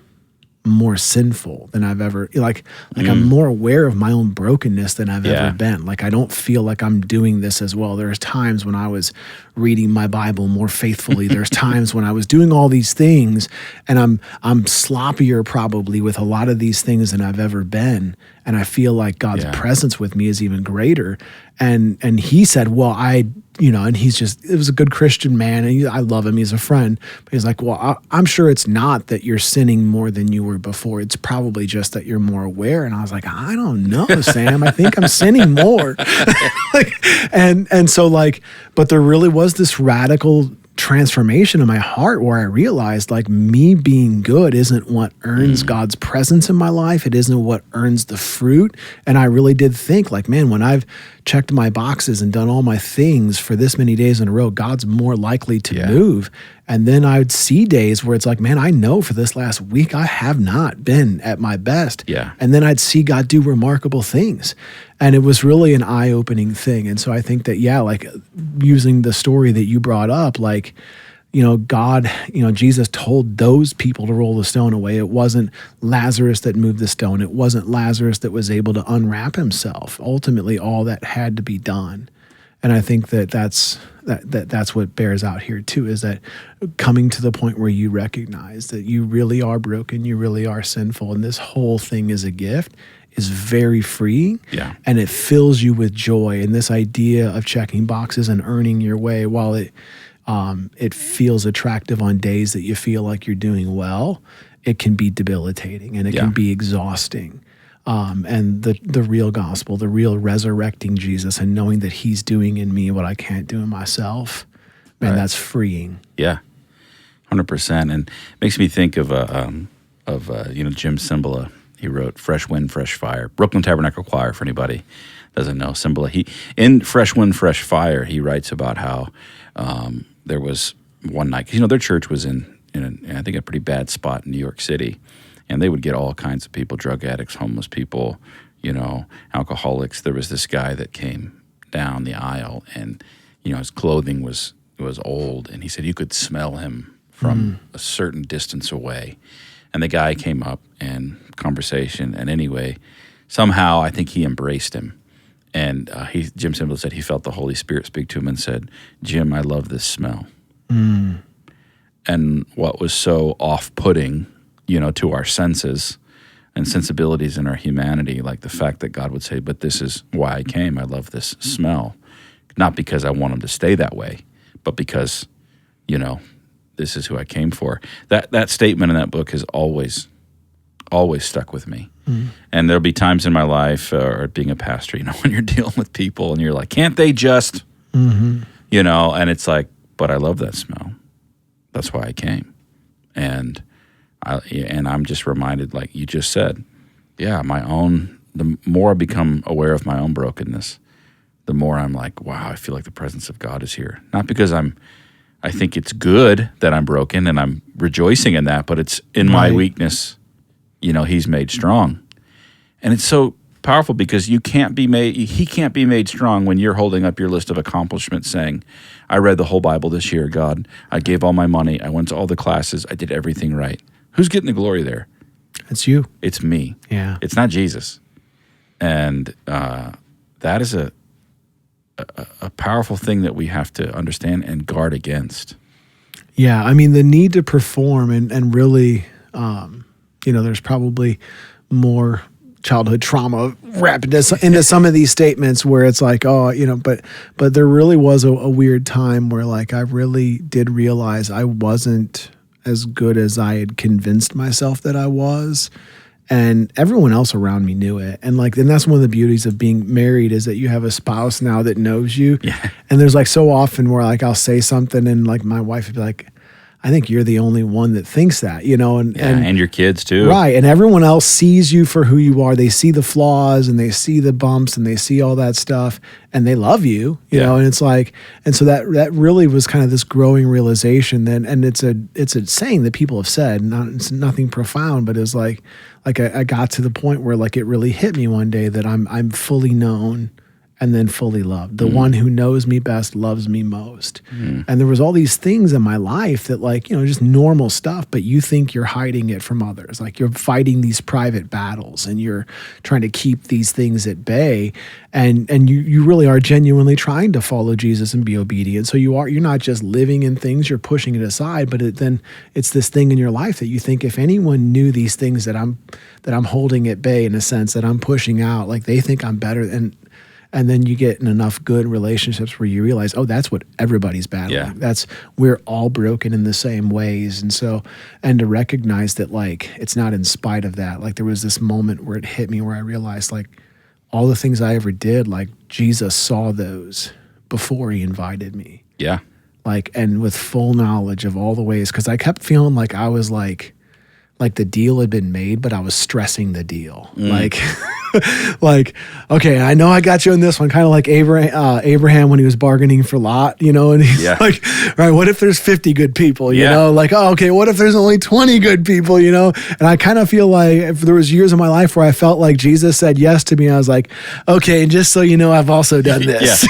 more sinful than I've ever, I'm more aware of my own brokenness than I've ever been. I don't feel like I'm doing this as well. There's times when I was reading my Bible more faithfully. There's times when I was doing all these things and I'm sloppier probably with a lot of these things than I've ever been. And I feel like God's presence with me is even greater. And he said, well, and he's it was a good Christian man, and I love him. He's a friend. But he's like, well, I'm sure it's not that you're sinning more than you were before. It's probably just that you're more aware. And I was like, I don't know, Sam. I think I'm sinning more. But there really was this radical transformation in my heart where I realized me being good isn't what earns God's presence in my life. It isn't what earns the fruit. And I really did think man, when I've checked my boxes and done all my things for this many days in a row, God's more likely to move. And then I would see days where it's man, I know for this last week, I have not been at my best. Yeah. And then I'd see God do remarkable things. And it was really an eye-opening thing. And so I think that, using the story that you brought up, God, Jesus told those people to roll the stone away. It wasn't Lazarus that moved the stone. It wasn't Lazarus that was able to unwrap himself. Ultimately, all that had to be done. And I think that's what bears out here too, is that coming to the point where you recognize that you really are broken, you really are sinful, and this whole thing is a gift is very freeing. Yeah. And it fills you with joy. And this idea of checking boxes and earning your way, while it feels attractive on days that you feel like you're doing well, it can be debilitating and it can be exhausting. And the real gospel, the real resurrecting Jesus and knowing that he's doing in me what I can't do in myself, man, that's freeing. Yeah, 100%. And it makes me think of Jim Cymbala. He wrote Fresh Wind, Fresh Fire, Brooklyn Tabernacle Choir, for anybody doesn't know Cymbala. In Fresh Wind, Fresh Fire, he writes about how there was one night, because their church was in I think a pretty bad spot in New York City, and they would get all kinds of people, drug addicts, homeless people, alcoholics. There was this guy that came down the aisle, and his clothing was old, and he said you could smell him from a certain distance away. And the guy came up and conversation, and anyway, somehow I think he embraced him. And Jim Cymbala said he felt the Holy Spirit speak to him and said, Jim, I love this smell. And what was so off-putting, to our senses and sensibilities in our humanity, like the fact that God would say, but this is why I came. I love this smell. Not because I want him to stay that way, but because, this is who I came for. That statement in that book has always stuck with me. And there'll be times in my life, or being a pastor, when you're dealing with people and you're like, can't they just, and it's like, but I love that smell. That's why I came. And I'm just reminded, like you just said, the more I become aware of my own brokenness, the more I'm like, wow, I feel like the presence of God is here. Not because I think it's good that I'm broken and I'm rejoicing in that, but it's in my weakness, he's made strong. And it's so powerful because he can't be made strong when you're holding up your list of accomplishments saying, I read the whole Bible this year, God. I gave all my money. I went to all the classes. I did everything right. Who's getting the glory there? It's you. It's me. Yeah. It's not Jesus. And that is a powerful thing that we have to understand and guard against. Yeah, I mean, the need to perform and really, there's probably more childhood trauma wrapped into some of these statements where it's like, but there really was a weird time where like I really did realize I wasn't as good as I had convinced myself that I was. And everyone else around me knew it. And that's one of the beauties of being married is that you have a spouse now that knows you. Yeah. And there's like so often where like I'll say something and like my wife would be like, I think you're the only one that thinks that, and your kids too. Right. And everyone else sees you for who you are. They see the flaws and they see the bumps and they see all that stuff and they love you, and it's like, and so that really was kind of this growing realization then. And it's a saying that people have said, it's nothing profound, but it's like I got to the point where like it really hit me one day that I'm fully known and then fully loved. The one who knows me best loves me most. And there was all these things in my life that like, just normal stuff, but you think you're hiding it from others. Like you're fighting these private battles and you're trying to keep these things at bay. And you really are genuinely trying to follow Jesus and be obedient. So you're not just living in things, you're pushing it aside, but then it's this thing in your life that you think if anyone knew these things that I'm holding at bay in a sense that I'm pushing out, like they think I'm better. And then you get in enough good relationships where you realize, that's what everybody's battling. Yeah. We're all broken in the same ways. And so, and to recognize that like, it's not in spite of that. Like there was this moment where it hit me where I realized like all the things I ever did, like Jesus saw those before he invited me. Yeah. Like, and with full knowledge of all the ways, because I kept feeling like I was like the deal had been made, but I was stressing the deal. Like, okay, I know I got you in this one, kind of like Abraham when he was bargaining for Lot, and he's like, all right, what if there's 50 good people, you know? Like, okay, what if there's only 20 good people, And I kind of feel like if there was years of my life where I felt like Jesus said yes to me, I was like, okay, and just so you know, I've also done this.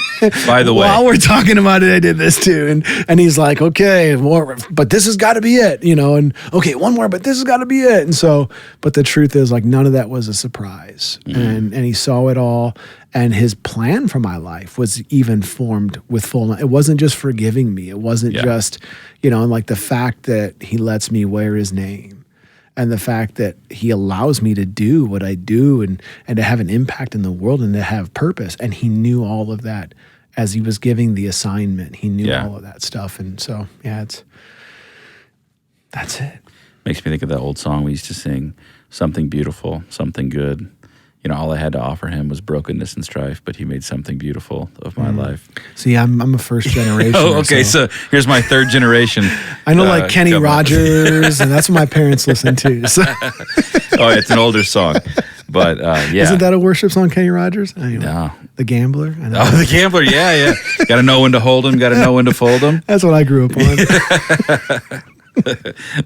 By the way. While we're talking about it, I did this too. And he's like, okay, more, but this has got to be it, and okay, one more, but this has got to be it. And so, but the truth is like none of that was a surprise. And he saw it all, and his plan for my life was even formed with full. It wasn't just forgiving me. It wasn't just, and like the fact that he lets me wear his name, and the fact that he allows me to do what I do, and to have an impact in the world and to have purpose. And he knew all of that as he was giving the assignment. He knew all of that stuff, and so that's it. Makes me think of that old song we used to sing, something beautiful, something good. All I had to offer him was brokenness and strife, but he made something beautiful of my life. See, I'm a first generation. Okay, so here's my third generation. I know like Kenny Rogers, and that's what my parents listen to. So. It's an older song, but Isn't that a worship song, Kenny Rogers? Anyway, no. The Gambler? I know. The Gambler, yeah. Got to know when to hold him, got to know when to fold him. That's what I grew up on.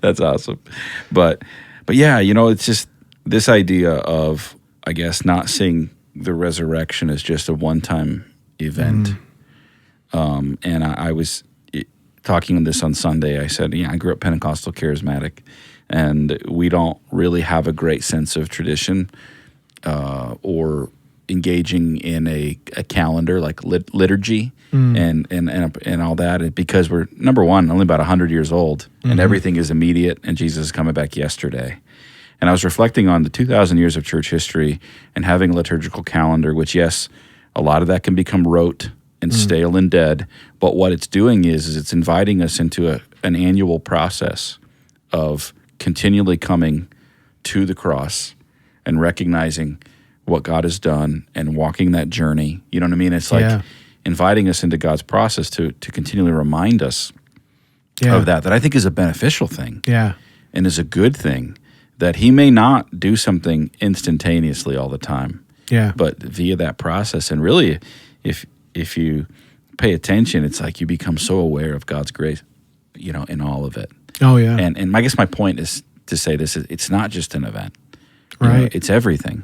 That's awesome. But yeah, it's just this idea of, I guess, not seeing the resurrection as just a one-time event. And I was talking on this on Sunday. I said, I grew up Pentecostal charismatic, and we don't really have a great sense of tradition or engaging in a calendar like liturgy and all that, because we're, number one, only about 100 years old, and everything is immediate, and Jesus is coming back yesterday. And I was reflecting on the 2,000 years of church history and having a liturgical calendar, which, yes, a lot of that can become rote and stale and dead. But what it's doing is it's inviting us into an annual process of continually coming to the cross and recognizing what God has done and walking that journey. You know what I mean? It's like inviting us into God's process to continually remind us of that I think is a beneficial thing and is a good thing. That he may not do something instantaneously all the time, but via that process. And really, if you pay attention, it's like you become so aware of God's grace, in all of it. Oh, yeah. And I guess my point is to say this: it's not just an event, right? It's everything.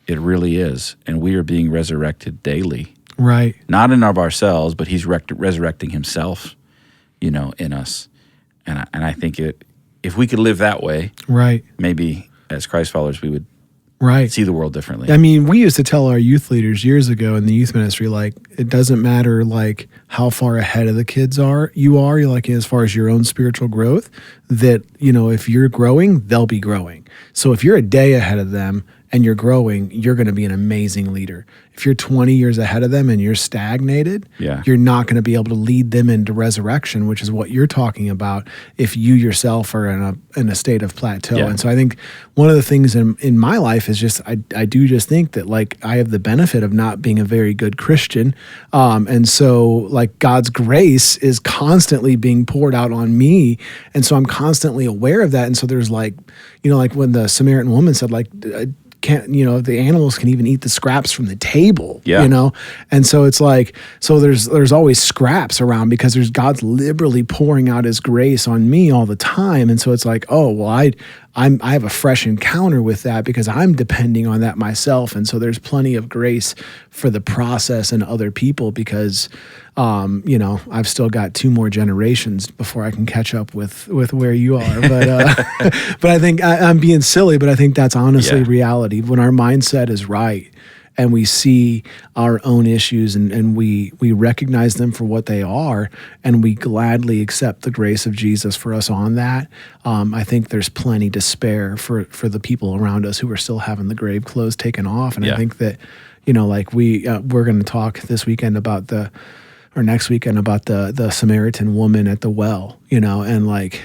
It really is, and we are being resurrected daily, right? Not in of ourselves, but he's resurrecting himself, in us. And I think if we could live that way, right, maybe as Christ followers we would Right. see the world differently. I mean, we used to tell our youth leaders years ago in the youth ministry, like, it doesn't matter like how far ahead of the kids you're like, as far as your own spiritual growth, that, if you're growing, they'll be growing. So if you're a day ahead of them and you're growing, you're going to be an amazing leader. If you're 20 years ahead of them and you're stagnated, you're not going to be able to lead them into resurrection, which is what you're talking about, if you yourself are in a state of plateau. And so I think one of the things in my life is just, I do just think that, like, I have the benefit of not being a very good Christian. And so, like, God's grace is constantly being poured out on me. And so I'm constantly aware of that. And so there's like, like when the Samaritan woman said, like, can't, the animals can even eat the scraps from the table, And so it's like, so there's always scraps around because God's liberally pouring out his grace on me all the time. And so it's like, oh, well, I have a fresh encounter with that because I'm depending on that myself. And so there's plenty of grace for the process and other people because, I've still got 2 more generations before I can catch up with where you are. But but I think I'm being silly, but I think that's honestly reality. When our mindset is right and we see our own issues and we recognize them for what they are and we gladly accept the grace of Jesus for us on that, I think there's plenty to spare for the people around us who are still having the grave clothes taken off. And I think that, like we're going to talk this weekend about next weekend about the Samaritan woman at the well, and like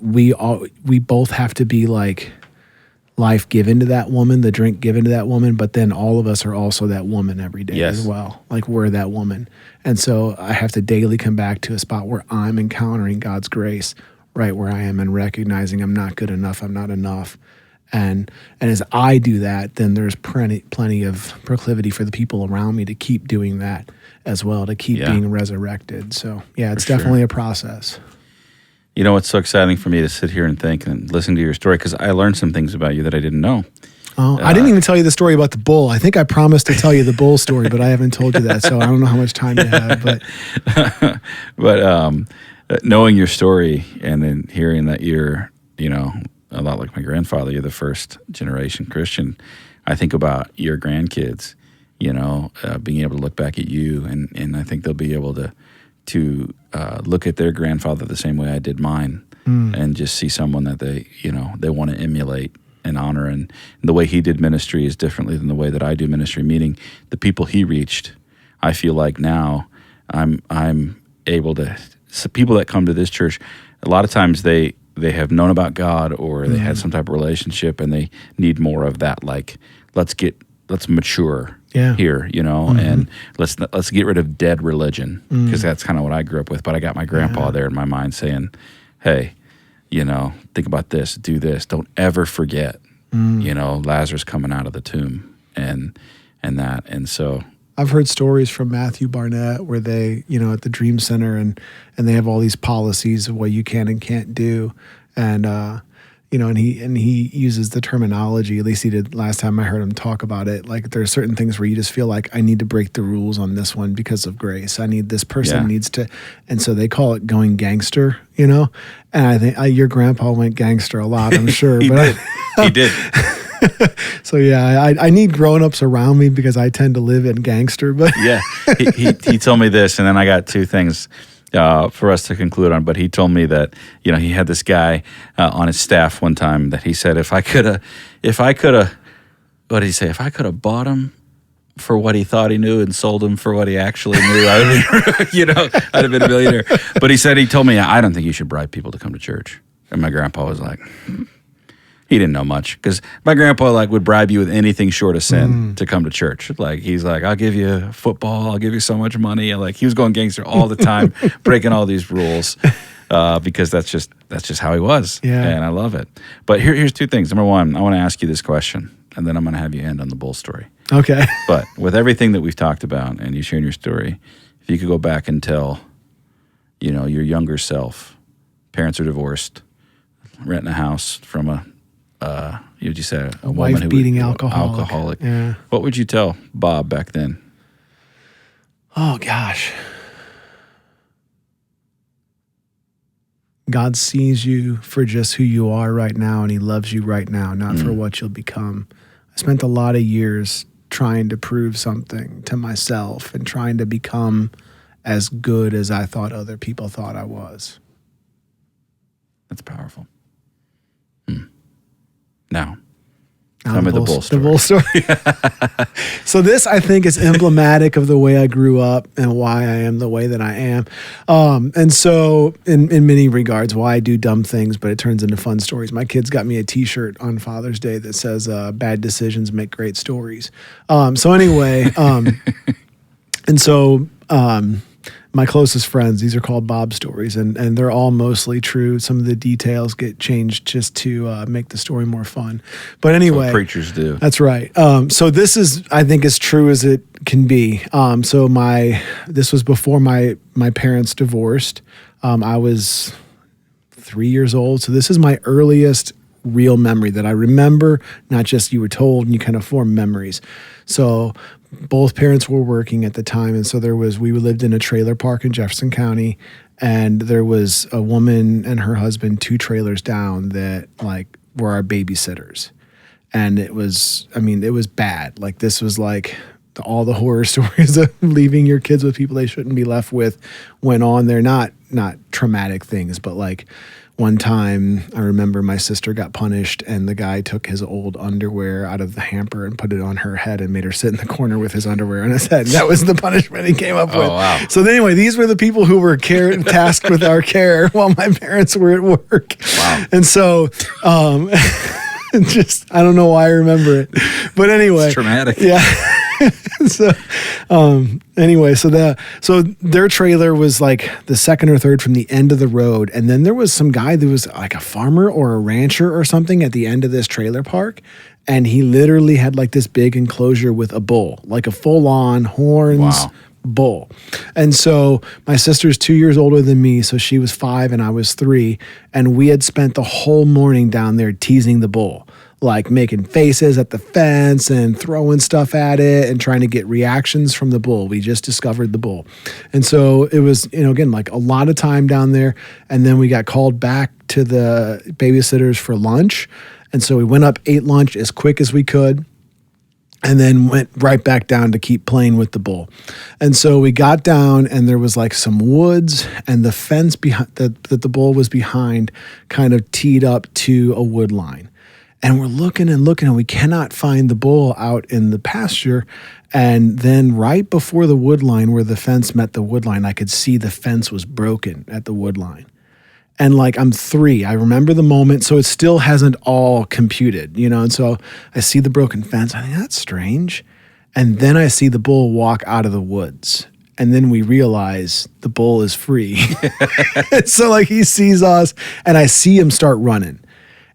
we both have to be like life given to that woman, the drink given to that woman, but then all of us are also that woman every day as well. Like we're that woman. And so I have to daily come back to a spot where I'm encountering God's grace right where I am and recognizing I'm not good enough, I'm not enough. And as I do that, then there's plenty of proclivity for the people around me to keep doing that as well, to keep being resurrected. So, it's definitely a process. It's so exciting for me to sit here and think and listen to your story because I learned some things about you that I didn't know. Oh, I didn't even tell you the story about the bull. I think I promised to tell you the bull story, but I haven't told you that, so I don't know how much time you have. But knowing your story and then hearing that you're, a lot like my grandfather, you're the first generation Christian, I think about your grandkids, being able to look back at you, and I think they'll be able to look at their grandfather the same way I did mine, and just see someone that they want to emulate and honor. And the way he did ministry is differently than the way that I do ministry, meaning the people he reached, I feel like now I'm able to, so people that come to this church, a lot of times they have known about God or they had some type of relationship and they need more of that, like, let's mature here, and let's get rid of dead religion, because that's kind of what I grew up with. But I got my grandpa there in my mind saying, hey, think about this, do this, don't ever forget, Lazarus coming out of the tomb and that. And so I've heard stories from Matthew Barnett where they, at the Dream Center and they have all these policies of what you can and can't do. And, and he uses the terminology, at least he did last time I heard him talk about it. Like there are certain things where you just feel like I need to break the rules on this one because of grace. I need, this person needs to, and so they call it going gangster, And I think your grandpa went gangster a lot, I'm sure. He did. So I need grown-ups around me because I tend to live in gangster. But he told me this, and then I got two things for us to conclude on. But he told me that he had this guy on his staff one time that he said if I could have, what did he say? If I could have bought him for what he thought he knew and sold him for what he actually knew, I'd have been a millionaire. But he told me, I don't think you should bribe people to come to church. And my grandpa was like, he didn't know much, because my grandpa would bribe you with anything short of sin to come to church. He's like, I'll give you football, I'll give you so much money. He was going gangster all the time, breaking all these rules, because that's just how he was. Yeah. And I love it. But here's two things. Number one, I want to ask you this question, and then I'm going to have you end on the bull story. Okay. But with everything that we've talked about and you sharing your story, if you could go back and tell, your younger self, parents are divorced, renting a house from a would you say a woman wife beating alcoholic? Yeah. What would you tell Bob back then? Oh gosh. God sees you for just who you are right now, and he loves you right now, not for what you'll become. I spent a lot of years trying to prove something to myself and trying to become as good as I thought other people thought I was. That's powerful. Now, Now tell me the bull story. The bull story. So this, I think, is emblematic of the way I grew up and why I am the way that I am. And so in many regards, why I do dumb things, but it turns into fun stories. My kids got me a T-shirt on Father's Day that says, bad decisions make great stories. So anyway, and so my closest friends, these are called Bob stories, and they're all mostly true. Some of the details get changed just to make the story more fun. But anyway. That's what preachers do. That's right. So this is, I think, as true as it can be. So this was before my parents divorced. I was 3 years old. So this is my earliest real memory that I remember, not just you were told and you kind of form memories. So both parents were working at the time. And so we lived in a trailer park in Jefferson County, and there was a woman and her husband 2 trailers down that like were our babysitters. And it was bad. Like this was like all the horror stories of leaving your kids with people they shouldn't be left with went on there. Not traumatic things, but like one time I remember my sister got punished and the guy took his old underwear out of the hamper and put it on her head and made her sit in the corner with his underwear on his head. That was the punishment he came up with. Wow. So anyway, these were the people who were tasked with our care while my parents were at work. Wow. And so, just, I don't know why I remember it, but anyway. It's traumatic. Yeah. So their trailer was like the second or third from the end of the road. And then there was some guy that was like a farmer or a rancher or something at the end of this trailer park. And he literally had like this big enclosure with a bull, like a full on horns bull. And so my sister's 2 years older than me. So she was 5 and I was 3. And we had spent the whole morning down there teasing the bull, like making faces at the fence and throwing stuff at it and trying to get reactions from the bull. We just discovered the bull. And so it was, again, like a lot of time down there. And then we got called back to the babysitters for lunch. And so we went up, ate lunch as quick as we could, and then went right back down to keep playing with the bull. And so we got down and there was like some woods, and the fence behind that the bull was behind kind of teed up to a wood line. And we're looking and we cannot find the bull out in the pasture. And then right before the wood line, where the fence met the wood line, I could see the fence was broken at the wood line. And like, I'm 3, I remember the moment, so it still hasn't all computed, and so I see the broken fence. I think that's strange. And then I see the bull walk out of the woods. And then we realize the bull is free. So like he sees us and I see him start running.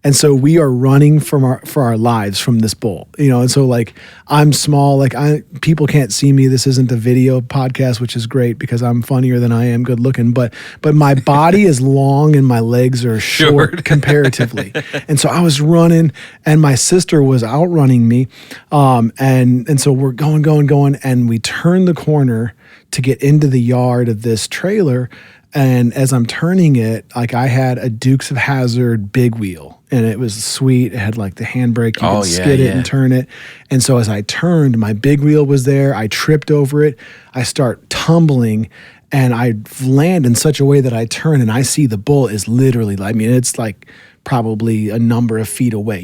And so we are running for our lives from this bull, and so like I'm small, like people can't see me. This isn't a video podcast, which is great because I'm funnier than I am good looking, but my body is long and my legs are short comparatively. And so I was running and my sister was outrunning me. And so we're going, and we turn the corner to get into the yard of this trailer. And as I'm turning it, like I had a Dukes of Hazzard big wheel, and it was sweet. It had like the handbrake. You could skid it and turn it. And so as I turned, my big wheel was there. I tripped over it. I start tumbling, and I land in such a way that I turn, and I see the bull is literally, it's like probably a number of feet away.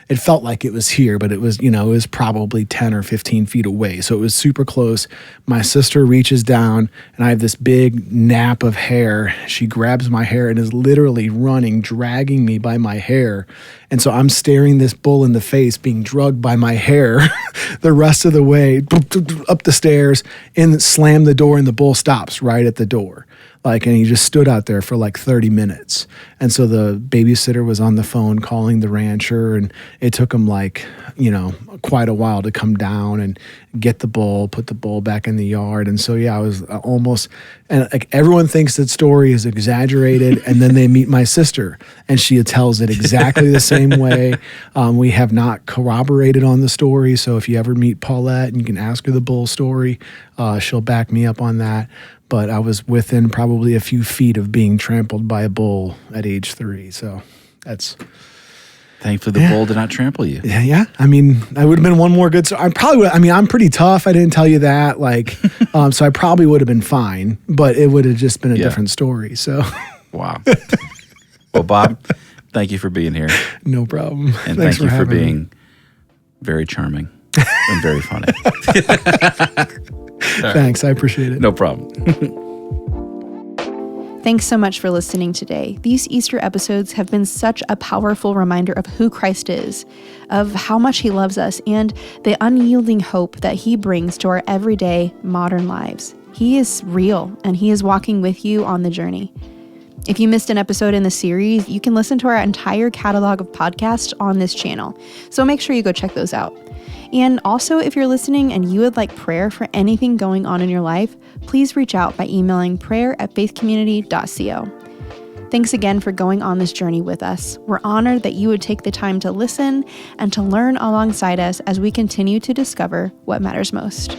It felt like it was here, but it was, it was probably 10 or 15 feet away. So it was super close. My sister reaches down and I have this big nap of hair. She grabs my hair and is literally running, dragging me by my hair. And so I'm staring this bull in the face, being drugged by my hair the rest of the way up the stairs, and slam the door, and the bull stops right at the door. And he just stood out there for like 30 minutes. And so the babysitter was on the phone calling the rancher, and it took him quite a while to come down and get the bull, put the bull back in the yard. And so, I was almost, and like everyone thinks that story is exaggerated. And then they meet my sister and she tells it exactly the same way. We have not corroborated on the story. So if you ever meet Paulette and you can ask her the bull story, she'll back me up on that. But I was within probably a few feet of being trampled by a bull at age 3. So that's Thankfully, the bull did not trample you. Yeah. I mean, I would have been one more good. I probably would. I mean, I'm pretty tough. I didn't tell you that. Like, so I probably would have been fine, but it would have just been a different story. So, wow. Well, Bob, thank you for being here. No problem. And thank you for being very charming and very funny. Thanks. I appreciate it. No problem. Thanks so much for listening today. These Easter episodes have been such a powerful reminder of who Christ is, of how much he loves us, and the unyielding hope that he brings to our everyday modern lives. He is real, and he is walking with you on the journey. If you missed an episode in the series, you can listen to our entire catalog of podcasts on this channel, so make sure you go check those out. And also, if you're listening and you would like prayer for anything going on in your life, please reach out by emailing prayer@faithcommunity.co. Thanks again for going on this journey with us. We're honored that you would take the time to listen and to learn alongside us as we continue to discover what matters most.